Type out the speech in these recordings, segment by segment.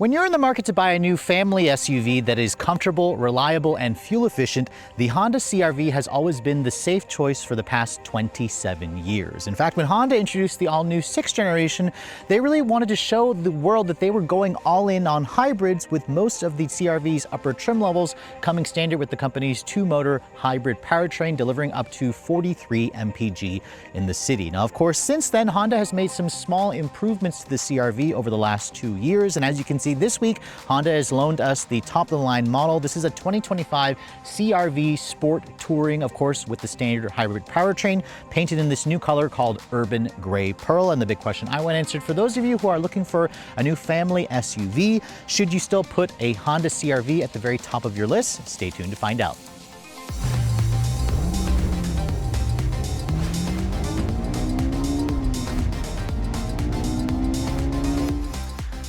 When you're in the market to buy a new family SUV that is comfortable, reliable, and fuel efficient, the Honda CRV has always been the safe choice for the past 27 years. In fact, when Honda introduced the all-new 6th generation, they really wanted to show the world that they were going all in on hybrids, with most of the CRV's upper trim levels coming standard with the company's 2-motor hybrid powertrain, delivering up to 43 mpg in the city. Now, of course, since then, Honda has made some small improvements to the CRV over the last 2 years, and as you can see this week, Honda has loaned us the top-of-the-line model. This is a 2025 CRV Sport Touring, of course, with the standard hybrid powertrain, painted in this new color called Urban Gray Pearl. And the big question I want answered, for those of you who are looking for a new family SUV, should you still put a Honda CRV at the very top of your list? Stay tuned to find out.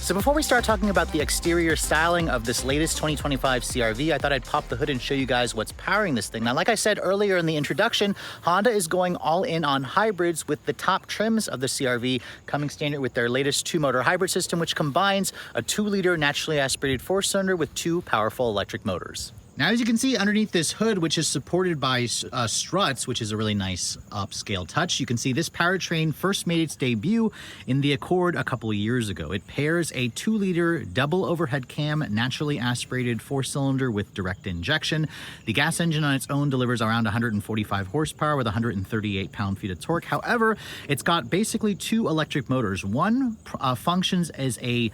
So before we start talking about the exterior styling of this latest 2025 CRV, I thought I'd pop the hood and show you guys what's powering this thing. Now, like I said earlier in the introduction, Honda is going all in on hybrids, with the top trims of the CRV coming standard with their latest 2-motor hybrid system, which combines a 2-liter naturally aspirated 4-cylinder with 2 powerful electric motors. Now, as you can see underneath this hood, which is supported by struts, which is a really nice upscale touch, you can see this powertrain first made its debut in the Accord a couple of years ago. It pairs a 2-liter double overhead cam, naturally aspirated 4-cylinder with direct injection. The gas engine on its own delivers around 145 horsepower with 138 pound-feet of torque. However, it's got basically 2 electric motors. One functions as a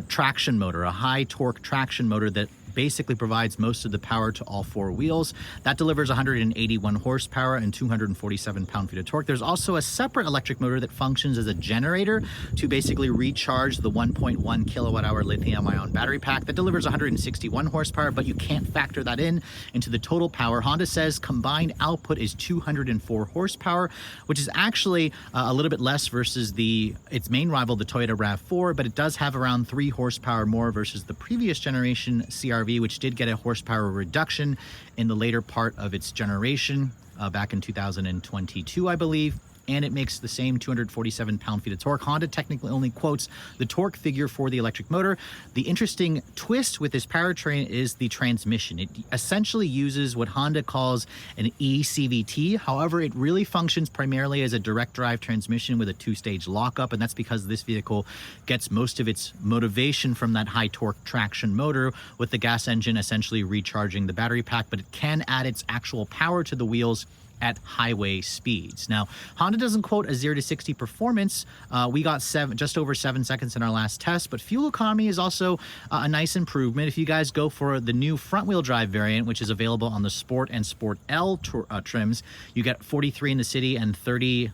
traction motor, a high torque traction motor that basically provides most of the power to all 4 wheels. That delivers 181 horsepower and 247 pound-feet of torque. There's also a separate electric motor that functions as a generator to basically recharge the 1.1 kilowatt-hour lithium-ion battery pack. That delivers 161 horsepower, but you can't factor that into the total power. Honda says combined output is 204 horsepower, which is actually a little bit less versus its main rival, the Toyota RAV4, but it does have around 3 horsepower more versus the previous generation CRV, which did get a horsepower reduction in the later part of its generation back in 2022, I believe. And it makes the same 247 pound-feet of torque. Honda technically only quotes the torque figure for the electric motor. The interesting twist with this powertrain is the transmission. It essentially uses what Honda calls an eCVT. However, it really functions primarily as a direct drive transmission with a 2-stage lockup, and that's because this vehicle gets most of its motivation from that high torque traction motor, with the gas engine essentially recharging the battery pack, but it can add its actual power to the wheels at highway speeds. Now, Honda doesn't quote a 0 to 60 performance. We got just over 7 seconds in our last test, but fuel economy is also a nice improvement. If you guys go for the new front-wheel drive variant, which is available on the Sport and Sport L trims, you get 43 in the city and 38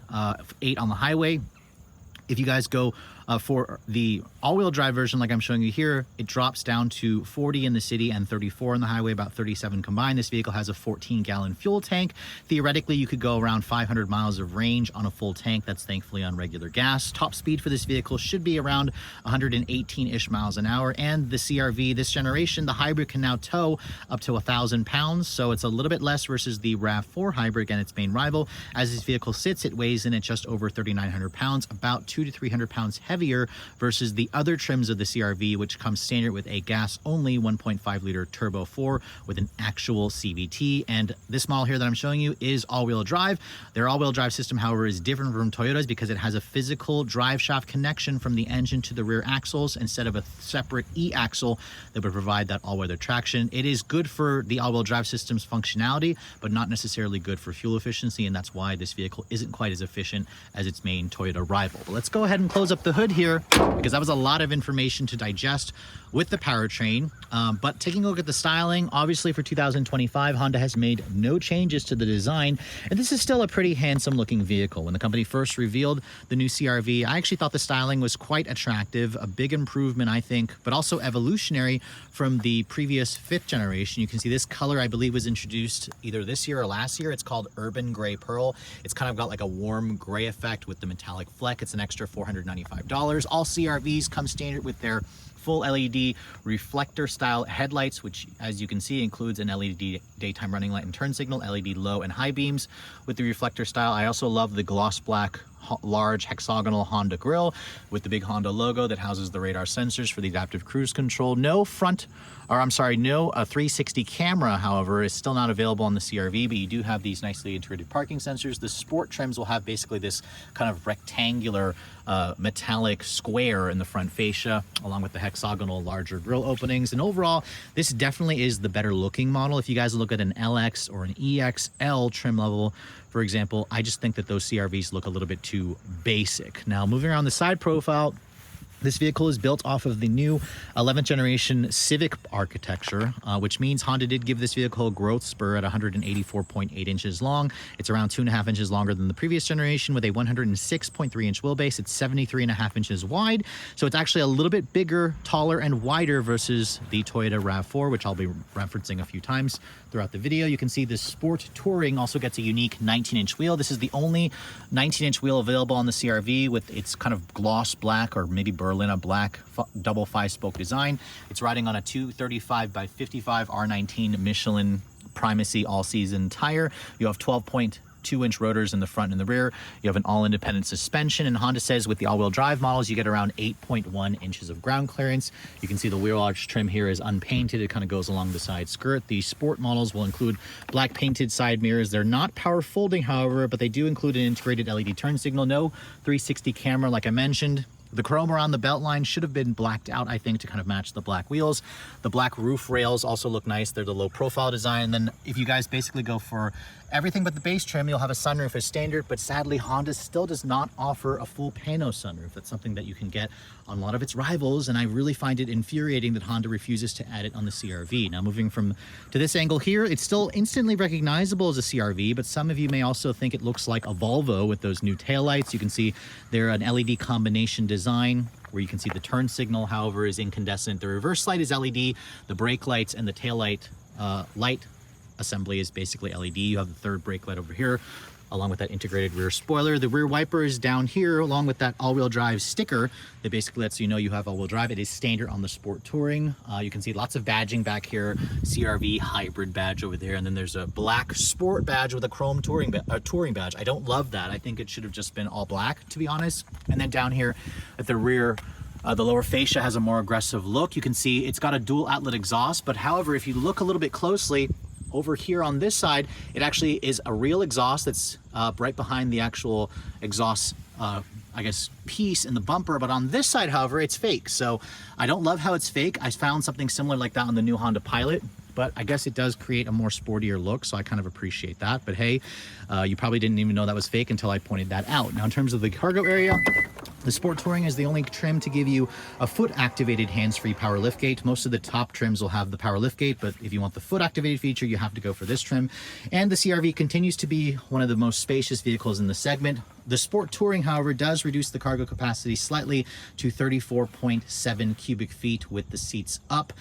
on the highway. If you guys go for the all-wheel drive version, like I'm showing you here, it drops down to 40 in the city and 34 on the highway, about 37 combined. This vehicle has a 14-gallon fuel tank. Theoretically, you could go around 500 miles of range on a full tank. That's thankfully on regular gas. Top speed for this vehicle should be around 118-ish miles an hour. And the CRV, this generation, the hybrid, can now tow up to 1,000 pounds. So it's a little bit less versus the RAV4 hybrid, again, its main rival. As this vehicle sits, it weighs in at just over 3,900 pounds, about 200 to 300 pounds heavier versus the other trims of the CRV, which comes standard with a gas-only 1.5-liter Turbo 4 with an actual CVT. And this model here that I'm showing you is all-wheel drive. Their all-wheel drive system, however, is different from Toyota's because it has a physical drive shaft connection from the engine to the rear axles instead of a separate e-axle that would provide that all-weather traction. It is good for the all-wheel drive system's functionality, but not necessarily good for fuel efficiency, and that's why this vehicle isn't quite as efficient as its main Toyota rival. But let's go ahead and close up the hood here, because that was a lot of information to digest with the powertrain. But taking a look at the styling, obviously for 2025, Honda has made no changes to the design, and this is still a pretty handsome looking vehicle. When the company first revealed the new CRV, I actually thought the styling was quite attractive, a big improvement, I think, but also evolutionary from the previous 5th generation. You can see this color, I believe, was introduced either this year or last year. It's called Urban Gray Pearl. It's kind of got like a warm gray effect with the metallic fleck. It's an extra $495. All CRVs come standard with their full LED reflector style headlights, which as you can see includes an LED daytime running light and turn signal, LED low and high beams with the reflector style. I also love the gloss black large hexagonal Honda grille with the big Honda logo that houses the radar sensors for the adaptive cruise control. No 360 camera, however, is still not available on the CRV, but you do have these nicely integrated parking sensors. The sport trims will have basically this kind of rectangular metallic square in the front fascia, along with the hexagonal larger grille openings. And overall, this definitely is the better looking model. If you guys look at an LX or an EXL trim level, for example, I just think that those CRVs look a little bit too basic. Now, moving around the side profile, this vehicle is built off of the new 11th generation Civic architecture, which means Honda did give this vehicle a growth spur at 184.8 inches long. It's around 2.5 inches longer than the previous generation with a 106.3 inch wheelbase. It's 73.5 inches wide. So it's actually a little bit bigger, taller, and wider versus the Toyota RAV4, which I'll be referencing a few times throughout the video. You can see the Sport Touring also gets a unique 19-inch wheel. This is the only 19-inch wheel available on the CRV with its kind of gloss black or maybe Berlina black double 5-spoke design. It's riding on a 235 by 55 R19 Michelin Primacy all-season tire. You have 12.2-inch rotors in the front and the rear. You have an all-independent suspension, and Honda says with the all-wheel drive models, you get around 8.1 inches of ground clearance. You can see the wheel arch trim here is unpainted. It kind of goes along the side skirt. The sport models will include black painted side mirrors. They're not power folding, however, but they do include an integrated LED turn signal. No 360 camera, like I mentioned. The chrome around the belt line should have been blacked out, I think, to kind of match the black wheels. The black roof rails also look nice. They're the low profile design. And then if you guys basically go for everything but the base trim, you'll have a sunroof as standard, but sadly Honda still does not offer a full pano sunroof. That's something that you can get on a lot of its rivals, and I really find it infuriating that Honda refuses to add it on the CRV. Now, moving to this angle here, it's still instantly recognizable as a CRV, but some of you may also think it looks like a Volvo with those new taillights. You can see they're an LED combination design where you can see the turn signal, however, is incandescent. The reverse light is LED, the brake lights and the tail light assembly is basically LED. You have the third brake light over here, along with that integrated rear spoiler. The rear wiper is down here, along with that all-wheel drive sticker that basically lets you know you have all-wheel drive. It is standard on the Sport Touring. You can see lots of badging back here, CRV hybrid badge over there, and then there's a black sport badge with a chrome touring badge. I don't love that. I think it should have just been all black, to be honest. And then down here at the rear, the lower fascia has a more aggressive look. You can see it's got a dual outlet exhaust, but however, if you look a little bit closely, over here on this side, it actually is a real exhaust that's right behind the actual exhaust, I guess, piece in the bumper. But on this side, however, it's fake. So I don't love how it's fake. I found something similar like that on the new Honda Pilot, but I guess it does create a more sportier look, so I kind of appreciate that. But hey, you probably didn't even know that was fake until I pointed that out. Now, in terms of the cargo area, the Sport Touring is the only trim to give you a foot-activated hands-free power liftgate. Most of the top trims will have the power liftgate, but if you want the foot-activated feature, you have to go for this trim. And the CRV continues to be one of the most spacious vehicles in the segment. The Sport Touring, however, does reduce the cargo capacity slightly to 34.7 cubic feet with the seats up.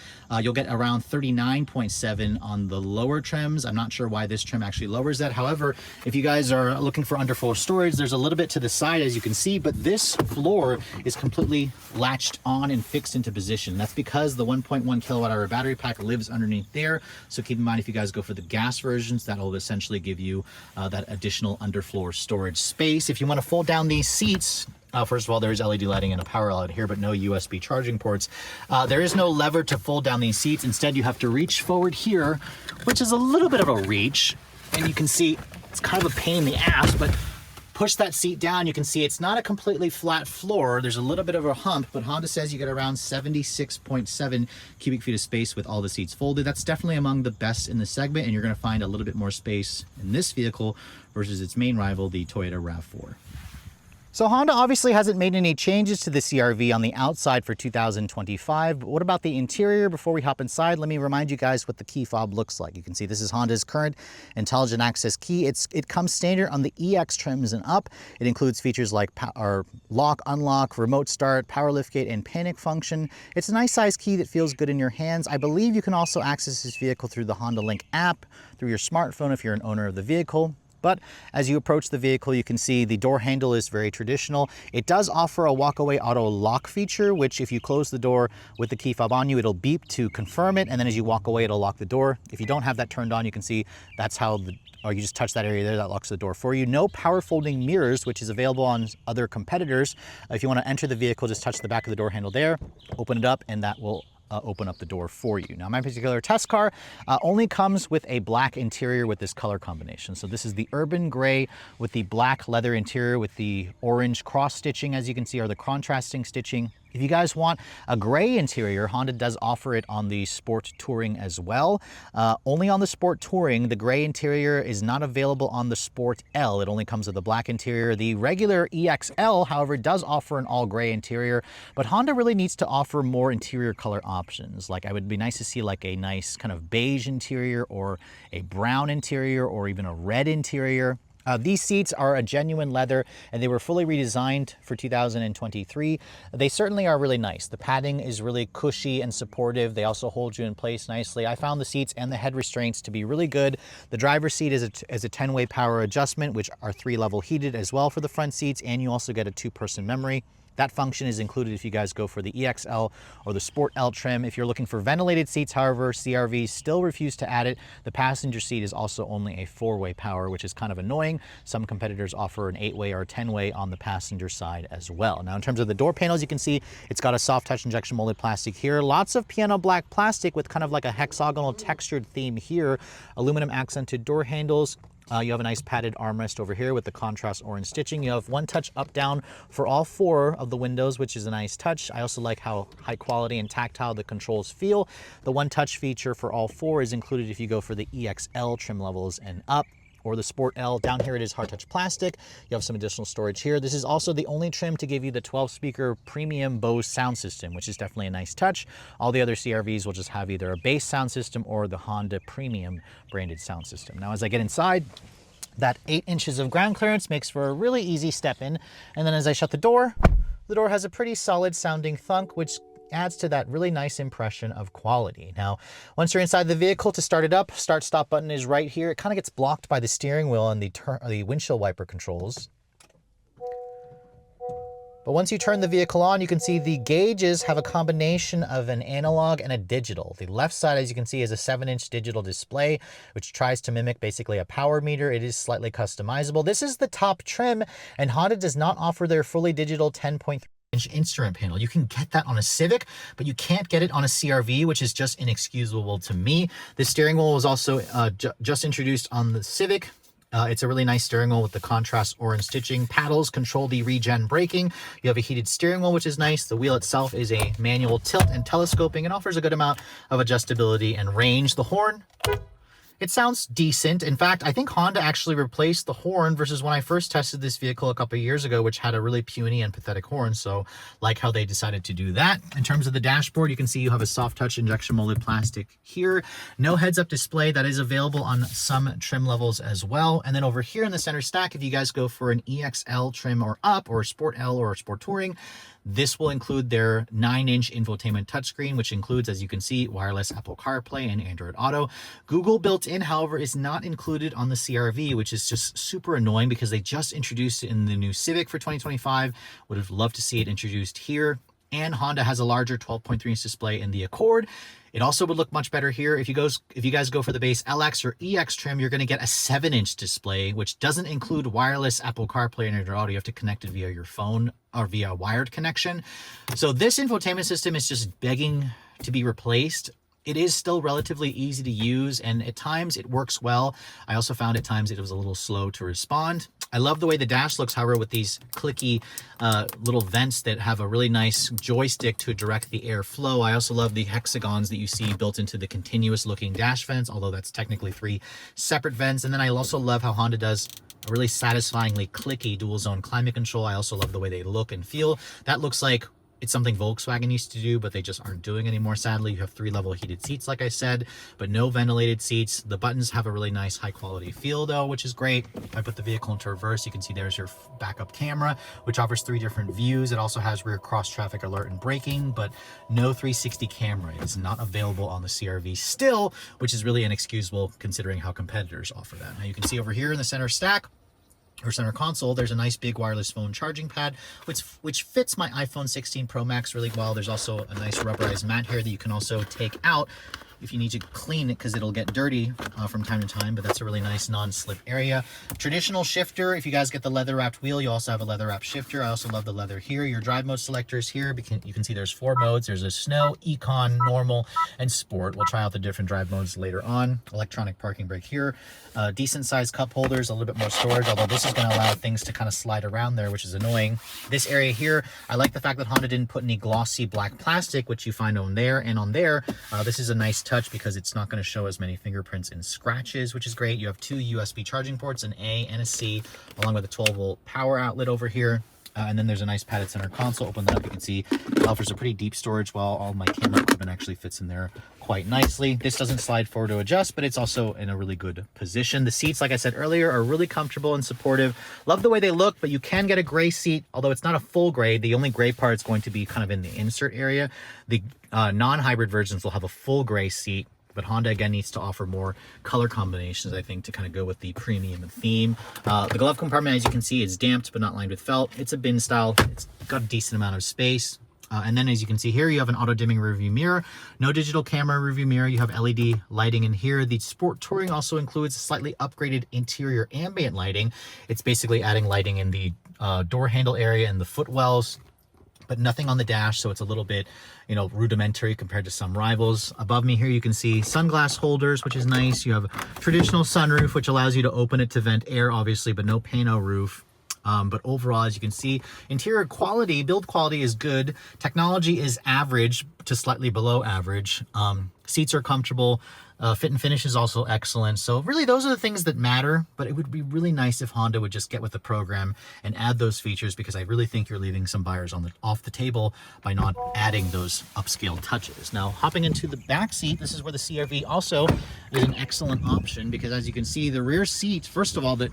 You'll get around 39.7 on the lower trims. I'm not sure why this trim actually lowers that. However, if you guys are looking for underfloor storage, there's a little bit to the side, as you can see, but this floor is completely latched on and fixed into position. That's because the 1.1 kilowatt hour battery pack lives underneath there. So keep in mind, if you guys go for the gas versions, that'll essentially give you that additional underfloor storage space. If you want to fold down these seats, first of all, there's LED lighting and a power outlet here, but no USB charging ports. There is no lever to fold down these seats. Instead, you have to reach forward here, which is a little bit of a reach. And you can see it's kind of a pain in the ass, but push that seat down, you can see it's not a completely flat floor. There's a little bit of a hump, but Honda says you get around 76.7 cubic feet of space with all the seats folded. That's definitely among the best in the segment, and you're going to find a little bit more space in this vehicle versus its main rival, the Toyota RAV4. So Honda obviously hasn't made any changes to the CRV on the outside for 2025, but what about the interior? Before we hop inside, let me remind you guys what the key fob looks like. You can see this is Honda's current intelligent access key. It comes standard on the EX trims and up. It includes features like lock, unlock, remote start, power liftgate, and panic function. It's a nice size key that feels good in your hands. I believe you can also access this vehicle through the Honda Link app, through your smartphone if you're an owner of the vehicle. But as you approach the vehicle, you can see the door handle is very traditional. It does offer a walkaway auto lock feature, which if you close the door with the key fob on you, it'll beep to confirm it. And then as you walk away, it'll lock the door. If you don't have that turned on, you can see that's how or you just touch that area there, that locks the door for you. No power folding mirrors, which is available on other competitors. If you want to enter the vehicle, just touch the back of the door handle there, open it up, and that will open up the door for you. Now, my particular test car only comes with a black interior with this color combination. So this is the urban gray with the black leather interior with the orange cross stitching, as you can see, or the contrasting stitching. If you guys want a gray interior, Honda does offer it on the Sport Touring as well. Only on the Sport Touring, the gray interior is not available on the Sport L. It only comes with a black interior. The regular EXL, however, does offer an all gray interior, but Honda really needs to offer more interior color options. Like, it would be nice to see like a nice kind of beige interior or a brown interior or even a red interior. These seats are a genuine leather and they were fully redesigned for 2023. They certainly are really nice. The padding is really cushy and supportive. They also hold you in place nicely. I found the seats and the head restraints to be really good. The driver's seat is a 10-way power adjustment, which are 3-level heated as well for the front seats, and you also get a 2-person memory. That function is included if you guys go for the EXL or the Sport L trim. If you're looking for ventilated seats, however, CRV still refused to add it. The passenger seat is also only a 4-way power, which is kind of annoying. Some competitors offer an 8-way or 10-way on the passenger side as well. Now, in terms of the door panels, you can see it's got a soft touch injection molded plastic here. Lots of piano black plastic with kind of like a hexagonal textured theme here. Aluminum accented door handles. You have a nice padded armrest over here with the contrast orange stitching. You have one touch up down for all 4 of the windows, which is a nice touch. I also like how high quality and tactile the controls feel. The one touch feature for all 4 is included if you go for the EXL trim levels and up, or the Sport L. Down here it is hard touch plastic. You have some additional storage here. This is also the only trim to give you the 12-speaker premium Bose sound system, which is definitely a nice touch. All the other CRVs will just have either a base sound system or the Honda premium branded sound system. Now, as I get inside, that 8 inches of ground clearance makes for a really easy step in. And then as I shut the door has a pretty solid sounding thunk, which adds to that really nice impression of quality. Now, once you're inside the vehicle, to start it up, start stop button is right here. It kind of gets blocked by the steering wheel and the windshield wiper controls. But once you turn the vehicle on, you can see the gauges have a combination of an analog and a digital. The left side, as you can see, is a 7-inch digital display, which tries to mimic basically a power meter. It is slightly customizable. This is the top trim, and Honda does not offer their fully digital 10.3-inch instrument panel. You can get that on a Civic, but you can't get it on a CRV, which is just inexcusable to me. The steering wheel was also just introduced on the Civic. It's a really nice steering wheel with the contrast orange stitching. Paddles control the regen braking. You have a heated steering wheel, which is nice. The wheel itself is a manual tilt and telescoping and offers a good amount of adjustability and range. The horn, it sounds decent. In fact, I think Honda actually replaced the horn versus when I first tested this vehicle a couple of years ago, which had a really puny and pathetic horn. So like how they decided to do that. In terms of the dashboard, you can see you have a soft touch injection molded plastic here. No heads up display. That is available on some trim levels as well. And then over here in the center stack, if you guys go for an EXL trim or up, or Sport L or Sport Touring, this will include their 9-inch infotainment touchscreen, which includes, as you can see, wireless Apple CarPlay and Android Auto. Google built-in, however, is not included on the CRV, which is just super annoying because they just introduced it in the new Civic for 2025. Would have loved to see it introduced here. And Honda has a larger 12.3-inch display in the Accord. It also would look much better here. If you guys go for the base LX or EX trim, you're going to get a 7-inch display, which doesn't include wireless Apple CarPlay and Android Auto. You have to connect it via your phone or via a wired connection. So this infotainment system is just begging to be replaced. It is still relatively easy to use, and at times it works well. I also found at times it was a little slow to respond. I love the way the dash looks, however, with these clicky little vents that have a really nice joystick to direct the airflow. I also love the hexagons that you see built into the continuous looking dash vents, although that's technically 3 separate vents. And then I also love how Honda does a really satisfyingly clicky dual zone climate control. I also love the way they look and feel. That looks like It's something Volkswagen used to do, but they just aren't doing anymore, sadly. You have 3-level heated seats, like I said, but no ventilated seats. The buttons have a really nice high quality feel though, which is great. If I put the vehicle into reverse, you can see there's your backup camera, which offers 3 different views. It also has rear cross traffic alert and braking, but no 360 camera is not available on the CRV still, which is really inexcusable considering how competitors offer that. Now you can see over here in the center stack, or center console, there's a nice big wireless phone charging pad, which fits my iPhone 16 Pro Max really well. There's also a nice rubberized mat here that you can also take out if you need to clean it, because it'll get dirty from time to time, but that's a really nice non-slip area. Traditional shifter, if you guys get the leather wrapped wheel, you also have a leather wrapped shifter. I also love the leather here. Your drive mode selectors here, you can see there's 4 modes. There's a snow, econ, normal, and sport. We'll try out the different drive modes later on. Electronic parking brake here. Decent sized cup holders, a little bit more storage, although this is gonna allow things to kind of slide around there, which is annoying. This area here, I like the fact that Honda didn't put any glossy black plastic, which you find on there and on there. This is a nice touch because it's not going to show as many fingerprints and scratches, which is great. You have 2 USB charging ports, an A and a C, along with a 12-volt power outlet over here. And then there's a nice padded center console. Open that up, you can see it offers a pretty deep storage, while all my camera equipment actually fits in there quite nicely. This doesn't slide forward to adjust, but it's also in a really good position. The seats, like I said earlier, are really comfortable and supportive. Love the way they look, but you can get a gray seat, although it's not a full gray. The only gray part is going to be kind of in the insert area. The non-hybrid versions will have a full gray seat, but Honda again needs to offer more color combinations, I think, to kind of go with the premium theme. The glove compartment, as you can see, is damped but not lined with felt. It's a bin style. It's got a decent amount of space. And then as you can see here, you have an auto dimming rearview mirror, no digital camera rearview mirror. You have LED lighting in here. The Sport Touring also includes slightly upgraded interior ambient lighting. It's basically adding lighting in the door handle area and the footwells, but nothing on the dash, so it's a little bit, you know, rudimentary compared to some rivals. Above me here, you can see sunglass holders, which is nice. You have a traditional sunroof, which allows you to open it to vent air, obviously, but no pano roof. But overall, as you can see, interior quality, build quality is good. Technology is average to slightly below average. Seats are comfortable. Fit and finish is also excellent. So really, those are the things that matter, but it would be really nice if Honda would just get with the program and add those features, because I really think you're leaving some buyers off the table by not adding those upscale touches. Now, hopping into the back seat, this is where the CRV also is an excellent option, because as you can see, the rear seat, first of all, the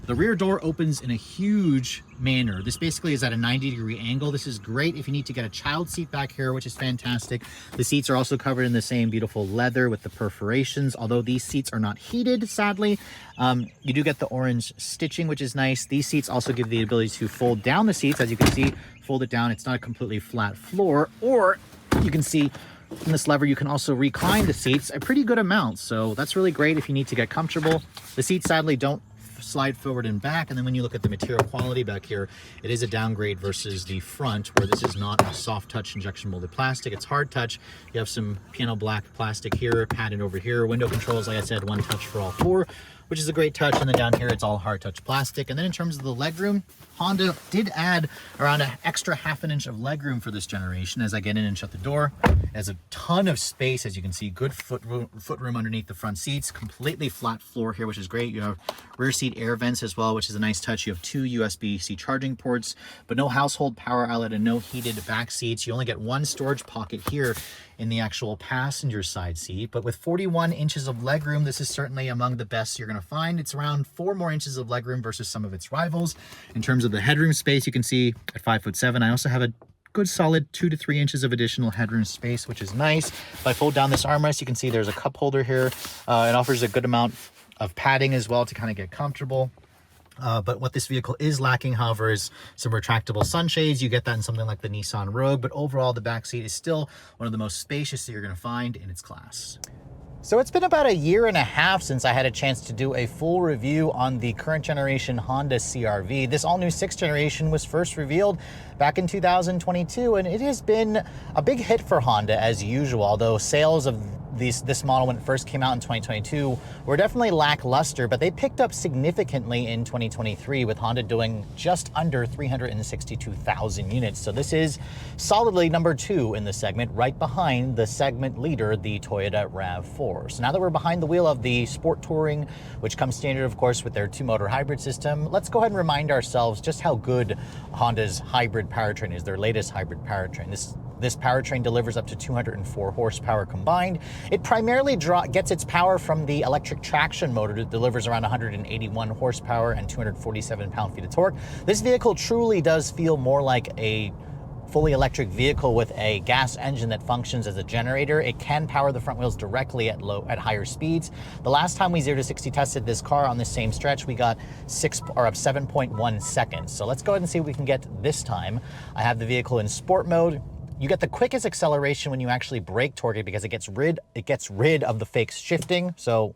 rear door opens in a huge manner. This basically is at a 90-degree angle. This is great if you need to get a child seat back here, which is fantastic. The seats are also covered in the same beautiful leather with the perforations, although these seats are not heated, sadly. You do get the orange stitching, which is nice. These seats also give the ability to fold down the seats. As you can see, fold it down. It's not a completely flat floor, or you can see from this lever, you can also recline the seats a pretty good amount. So that's really great if you need to get comfortable. The seats sadly don't slide forward and back, and then when you look at the material quality back here, it is a downgrade versus the front, where this is not a soft touch injection molded plastic, it's hard touch. You have some piano black plastic here, padded over here. Window controls, like I said, 1 touch for all 4, which is a great touch. And then down here, it's all hard touch plastic. And then in terms of the legroom, Honda did add around an extra ½ an inch of legroom for this generation. As I get in and shut the door, it has a ton of space, as you can see. Good foot room underneath the front seats. Completely flat floor here, which is great. You have rear seat air vents as well, which is a nice touch. You have 2 USB-C charging ports, but no household power outlet and no heated back seats. You only get 1 storage pocket here in the actual passenger side seat, but with 41 inches of legroom, this is certainly among the best you're going to find. It's around 4 more inches of legroom versus some of its rivals. In terms of the headroom space, you can see at 5'7", I also have a good solid 2 to 3 inches of additional headroom space, which is nice. If I fold down this armrest, you can see there's a cup holder here. It offers a good amount of padding as well to kind of get comfortable. But what this vehicle is lacking, however, is some retractable sunshades. You get that in something like the Nissan Rogue, but overall the back seat is still one of the most spacious that you're going to find in its class. So it's been about 1.5 years since I had a chance to do a full review on the current generation Honda CRV. This all-new 6th generation was first revealed back in 2022, and it has been a big hit for Honda as usual, although sales of this model when it first came out in 2022 were definitely lackluster, but they picked up significantly in 2023 with Honda doing just under 362,000 units. So this is solidly number 2 in the segment, right behind the segment leader, the Toyota RAV4. So now that we're behind the wheel of the Sport Touring, which comes standard, of course, with their 2-motor hybrid system, let's go ahead and remind ourselves just how good Honda's hybrid powertrain is, their latest hybrid powertrain. This powertrain delivers up to 204 horsepower combined. It primarily gets its power from the electric traction motor that delivers around 181 horsepower and 247 pound-feet of torque. This vehicle truly does feel more like a fully electric vehicle with a gas engine that functions as a generator. It can power the front wheels directly at higher speeds. The last time we 0 to 60 tested this car on this same stretch, we got 7.1 seconds. So let's go ahead and see what we can get this time. I have the vehicle in sport mode. You get the quickest acceleration when you actually brake torque it because it gets rid of the fake shifting. So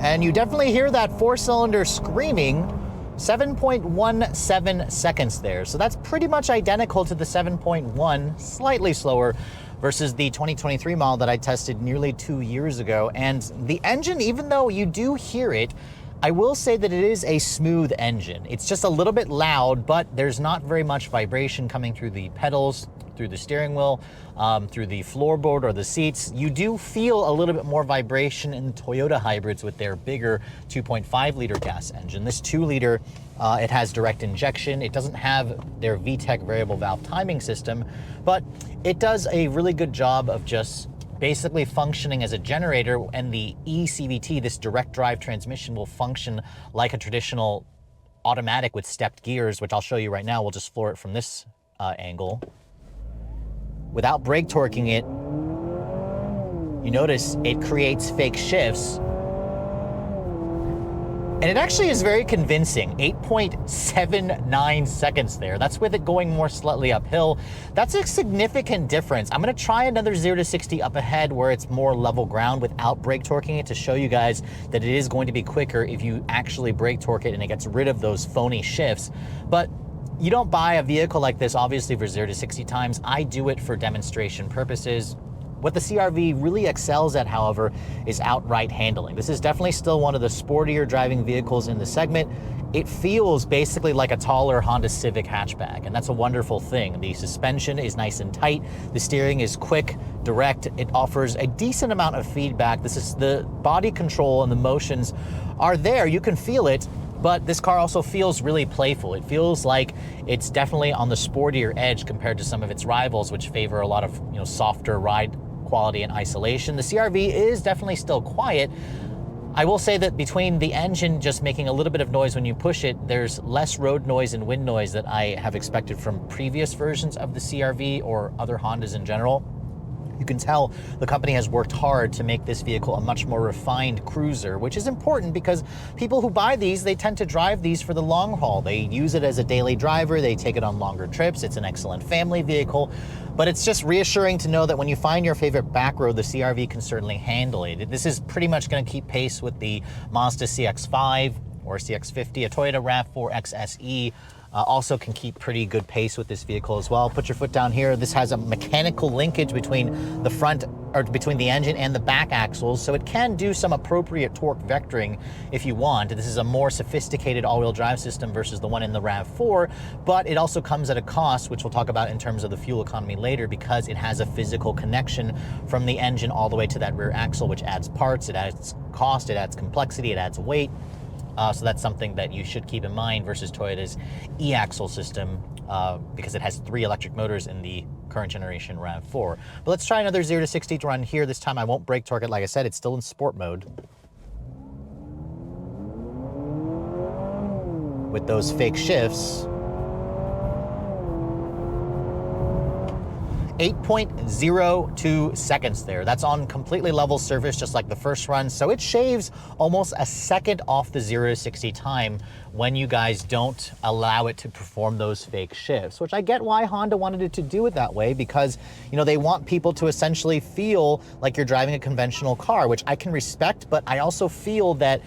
and you definitely hear that 4-cylinder screaming. 7.17 seconds there. So that's pretty much identical to the 7.1, slightly slower, versus the 2023 model that I tested nearly 2 years ago. And the engine, even though you do hear it, I will say that it is a smooth engine. It's just a little bit loud, but there's not very much vibration coming through the pedals, through the steering wheel, through the floorboard or the seats. You do feel a little bit more vibration in the Toyota hybrids with their bigger 2.5 liter gas engine. This 2 liter, it has direct injection. It doesn't have their VTEC variable valve timing system, but it does a really good job of just basically functioning as a generator, and the eCVT, this direct drive transmission, will function like a traditional automatic with stepped gears, which I'll show you right now. We'll just floor it from this angle. Without brake torquing it, you notice it creates fake shifts. And it actually is very convincing. 8.79 seconds there. That's with it going more slightly uphill. That's a significant difference. I'm gonna try another 0 to 60 up ahead where it's more level ground without brake torquing it to show you guys that it is going to be quicker if you actually brake torque it and it gets rid of those phony shifts. But you don't buy a vehicle like this, obviously, for 0 to 60 times. I do it for demonstration purposes. What the CRV really excels at, however, is outright handling. This is definitely still one of the sportier driving vehicles in the segment. It feels basically like a taller Honda Civic hatchback, and that's a wonderful thing. The suspension is nice and tight. The steering is quick, direct. It offers a decent amount of feedback. This is the body control and the motions are there. You can feel it. But this car also feels really playful. It feels like it's definitely on the sportier edge compared to some of its rivals, which favor a lot of softer ride quality and isolation. The CRV is definitely still quiet. I will say that between the engine just making a little bit of noise when you push it, there's less road noise and wind noise that I have expected from previous versions of the CRV or other Hondas in general. You can tell the company has worked hard to make this vehicle a much more refined cruiser, which is important because people who buy these, they tend to drive these for the long haul. They use it as a daily driver. They take it on longer trips. It's an excellent family vehicle, but it's just reassuring to know that when you find your favorite back road, the CRV can certainly handle it. This is pretty much going to keep pace with the Mazda CX-5 or CX-50, a Toyota RAV4 XSE. Also can keep pretty good pace with this vehicle as well. Put your foot down here. This has a mechanical linkage between the front, or between the engine and the back axles, so it can do some appropriate torque vectoring if you want. This is a more sophisticated all-wheel drive system versus the one in the RAV4, but it also comes at a cost, which we'll talk about in terms of the fuel economy later, because it has a physical connection from the engine all the way to that rear axle, which adds parts, it adds cost, it adds complexity, it adds weight. So that's something that you should keep in mind versus Toyota's e-axle system, because it has 3 electric motors in the current generation RAV4. But let's try another 0 to 60 to run here. This time I won't brake torque it. Like I said, it's still in sport mode. With those fake shifts. 8.02 seconds there. That's on completely level surface, just like the first run. So it shaves almost a second off the 0 to 60 time when you guys don't allow it to perform those fake shifts, which I get why Honda wanted it to do it that way, because, they want people to essentially feel like you're driving a conventional car, which I can respect, but I also feel that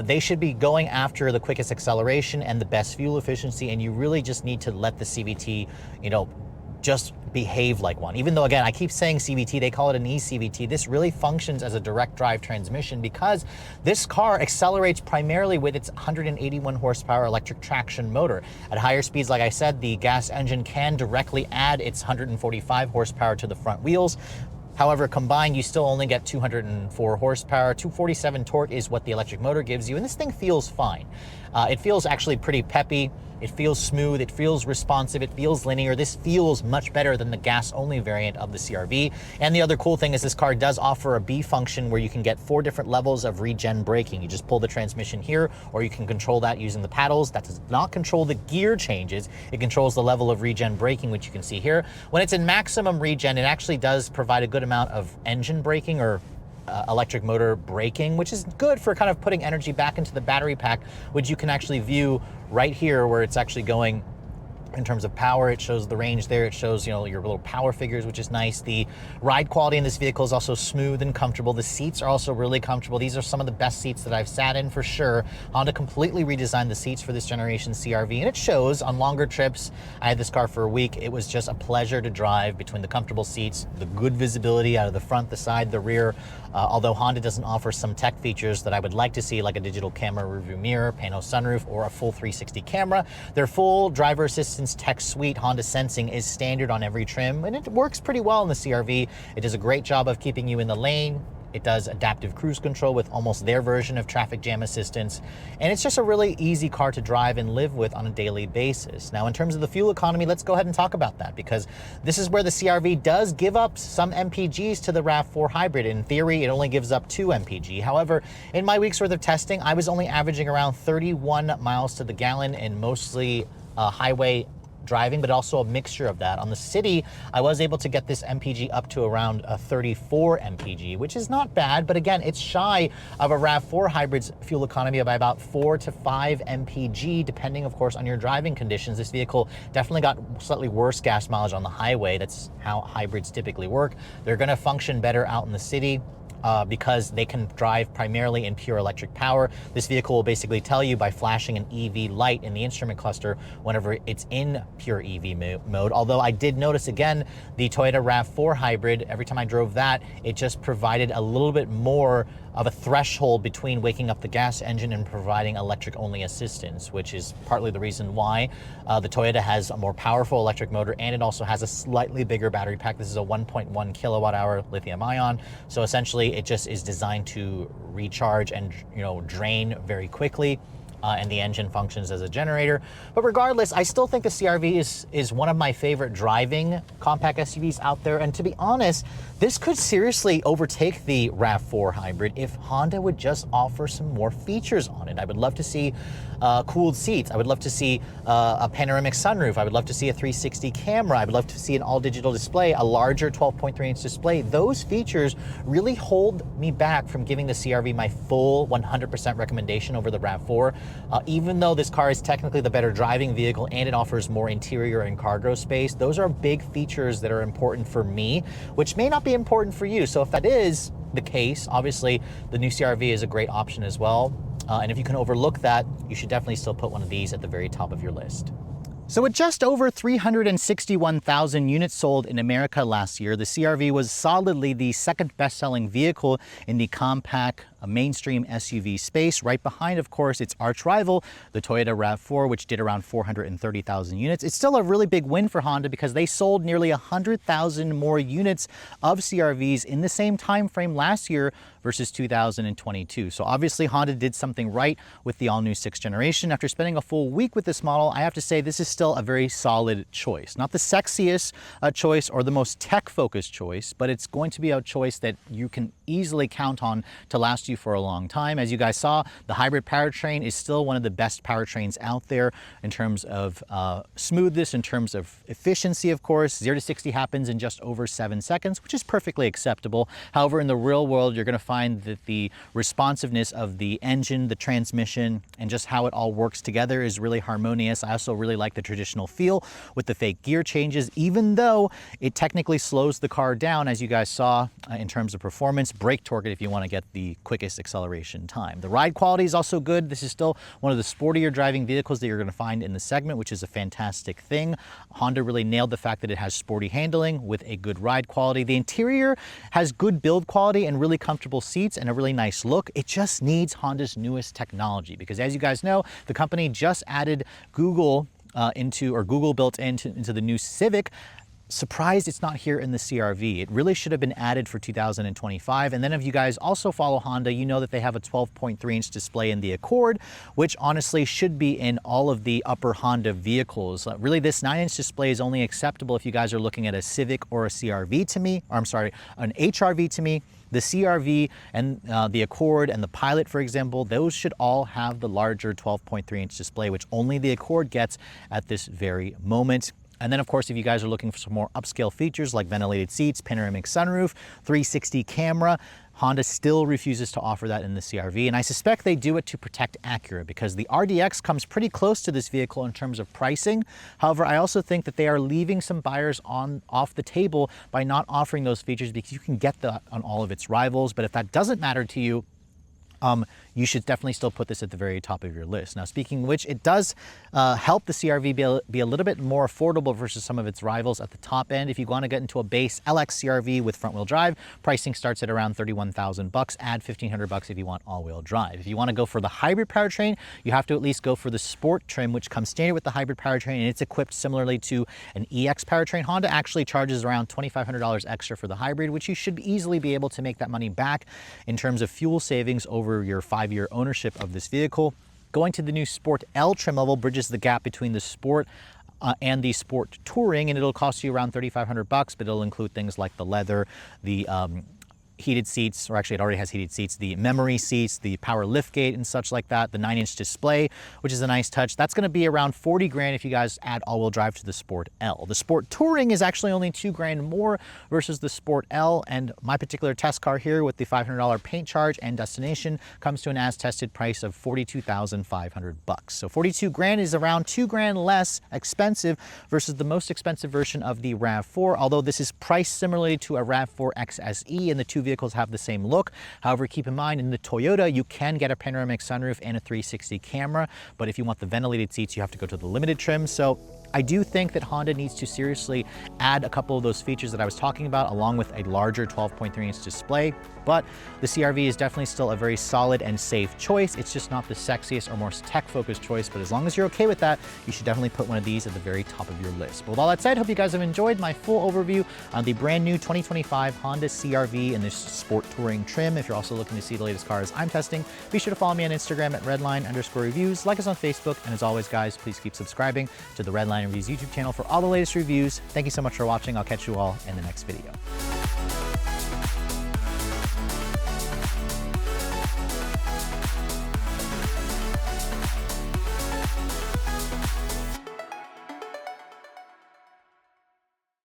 They should be going after the quickest acceleration and the best fuel efficiency, and you really just need to let the CVT, just behave like one. Even though, again, I keep saying CVT, they call it an eCVT. This really functions as a direct drive transmission because this car accelerates primarily with its 181 horsepower electric traction motor. At higher speeds, like I said, the gas engine can directly add its 145 horsepower to the front wheels. However, combined, you still only get 204 horsepower. 247 torque is what the electric motor gives you, and this thing feels fine. It feels actually pretty peppy. It feels smooth, it feels responsive, it feels linear. This feels much better than the gas-only variant of the CRV. And the other cool thing is this car does offer a B function where you can get 4 different levels of regen braking. You just pull the transmission here, or you can control that using the paddles. That does not control the gear changes. It controls the level of regen braking, which you can see here. When it's in maximum regen, it actually does provide a good amount of engine braking, or electric motor braking, which is good for kind of putting energy back into the battery pack, which you can actually view right here where it's actually going in terms of power. It shows the range there. It shows, your little power figures, which is nice. The ride quality in this vehicle is also smooth and comfortable. The seats are also really comfortable. These are some of the best seats that I've sat in for sure. Honda completely redesigned the seats for this generation CRV, and it shows on longer trips. I had this car for a week. It was just a pleasure to drive between the comfortable seats, the good visibility out of the front, the side, the rear. Although Honda doesn't offer some tech features that I would like to see, like a digital camera rearview mirror, pano sunroof, or a full 360 camera. Their full driver assistance tech suite, Honda Sensing, is standard on every trim, and it works pretty well in the CRV. It does a great job of keeping you in the lane. It does adaptive cruise control with almost their version of traffic jam assistance. And it's just a really easy car to drive and live with on a daily basis. Now, in terms of the fuel economy, let's go ahead and talk about that, because this is where the CRV does give up some MPGs to the RAV4 hybrid. In theory, it only gives up 2 MPG. However, in my week's worth of testing, I was only averaging around 31 miles to the gallon in mostly highway driving, but also a mixture of that. On the city, I was able to get this MPG up to around 34 MPG, which is not bad, but again, it's shy of a RAV4 hybrid's fuel economy by about 4 to 5 MPG, depending, of course, on your driving conditions. This vehicle definitely got slightly worse gas mileage on the highway. That's how hybrids typically work. They're going to function better out in the city, because they can drive primarily in pure electric power. This vehicle will basically tell you by flashing an EV light in the instrument cluster whenever it's in pure EV mode. Although I did notice, again, the Toyota RAV4 hybrid, every time I drove that, it just provided a little bit more of a threshold between waking up the gas engine and providing electric-only assistance, which is partly the reason why the Toyota has a more powerful electric motor, and it also has a slightly bigger battery pack. This is a 1.1 kilowatt-hour lithium-ion, so essentially it just is designed to recharge and drain very quickly. And the engine functions as a generator. But regardless, I still think the CRV is one of my favorite driving compact SUVs out there. And to be honest, this could seriously overtake the RAV4 hybrid if Honda would just offer some more features on it. I would love to see cooled seats. I would love to see a panoramic sunroof. I would love to see a 360 camera. I would love to see an all-digital display, a larger 12.3-inch display. Those features really hold me back from giving the CRV my full 100% recommendation over the RAV4. Even though this car is technically the better driving vehicle and it offers more interior and cargo space, those are big features that are important for me, which may not be important for you. So if that is the case, obviously the new CRV is a great option as well. And if you can overlook that, you should definitely still put one of these at the very top of your list. So with just over 361,000 units sold in America last year, the CRV was solidly the second best-selling vehicle in the compact mainstream SUV space, right behind, of course, its arch rival, the Toyota RAV4, which did around 430,000 units. It's still a really big win for Honda because they sold nearly 100,000 more units of CRVs in the same time frame last year versus 2022. So obviously Honda did something right with the all-new 6th generation. After spending a full week with this model, I have to say this is still a very solid choice. Not the sexiest choice or the most tech-focused choice, but it's going to be a choice that you can easily count on to last you for a long time. As you guys saw, the hybrid powertrain is still one of the best powertrains out there in terms of smoothness, in terms of efficiency, of course. 0 to 60 happens in just over 7 seconds, which is perfectly acceptable. However, in the real world, you're going to find that the responsiveness of the engine, the transmission, and just how it all works together is really harmonious. I also really like the traditional feel with the fake gear changes, even though it technically slows the car down, as you guys saw in terms of performance. Brake torque, if you want to get the quickest quickest acceleration time. The ride quality is also good. This is still one of the sportier driving vehicles that you're going to find in the segment, which is a fantastic thing. Honda really nailed the fact that it has sporty handling with a good ride quality. The interior has good build quality and really comfortable seats and a really nice look. It just needs Honda's newest technology because, as you guys know, the company just added Google Google built into the new Civic. Surprised it's not here in the CRV. It really should have been added for 2025. And then if you guys also follow Honda, you know that they have a 12.3-inch display in the Accord, which honestly should be in all of the upper Honda vehicles. Really, this 9-inch display is only acceptable if you guys are looking at a Civic or a CRV to me, or I'm sorry, an HRV to me. The CRV and the Accord and the Pilot, for example, those should all have the larger 12.3-inch display, which only the Accord gets at this very moment. And then, of course, if you guys are looking for some more upscale features like ventilated seats, panoramic sunroof, 360 camera, Honda still refuses to offer that in the CRV, and I suspect they do it to protect Acura because the RDX comes pretty close to this vehicle in terms of pricing. However, I also think that they are leaving some buyers off the table by not offering those features because you can get that on all of its rivals. But if that doesn't matter to you, you should definitely still put this at the very top of your list. Now, speaking of which, it does help the CRV be a little bit more affordable versus some of its rivals at the top end. If you want to get into a base LX CRV with front-wheel drive, pricing starts at around $31,000. Add $1,500 if you want all-wheel drive. If you want to go for the hybrid powertrain, you have to at least go for the Sport trim, which comes standard with the hybrid powertrain, and it's equipped similarly to an EX powertrain. Honda actually charges around $2,500 extra for the hybrid, which you should easily be able to make that money back in terms of fuel savings over your 5-year ownership of this vehicle. Going to the new Sport L trim level bridges the gap between the Sport and the Sport Touring, and it'll cost you around $3,500, but it'll include things like the leather, the heated seats, or actually it already has heated seats, the memory seats, the power liftgate and such like that, the 9-inch display, which is a nice touch. That's going to be around 40 grand if you guys add all-wheel drive to the Sport L. The Sport Touring is actually only 2 grand more versus the Sport L, and my particular test car here with the $500 paint charge and destination comes to an as-tested price of $42,500. So 42 grand is around 2 grand less expensive versus the most expensive version of the RAV4, although this is priced similarly to a RAV4 XSE, and the two vehicles have the same look. However, keep in mind, in the Toyota, you can get a panoramic sunroof and a 360 camera, but if you want the ventilated seats, you have to go to the limited trim. So I do think that Honda needs to seriously add a couple of those features that I was talking about, along with a larger 12.3-inch display. But the CRV is definitely still a very solid and safe choice. It's just not the sexiest or most tech-focused choice, but as long as you're okay with that, you should definitely put one of these at the very top of your list. But with all that said, hope you guys have enjoyed my full overview on the brand new 2025 Honda CRV in this Sport Touring trim. If you're also looking to see the latest cars I'm testing, be sure to follow me on Instagram at Redline_reviews, like us on Facebook, and as always, guys, please keep subscribing to the Redline Reviews YouTube channel for all the latest reviews. Thank you so much for watching. I'll catch you all in the next video.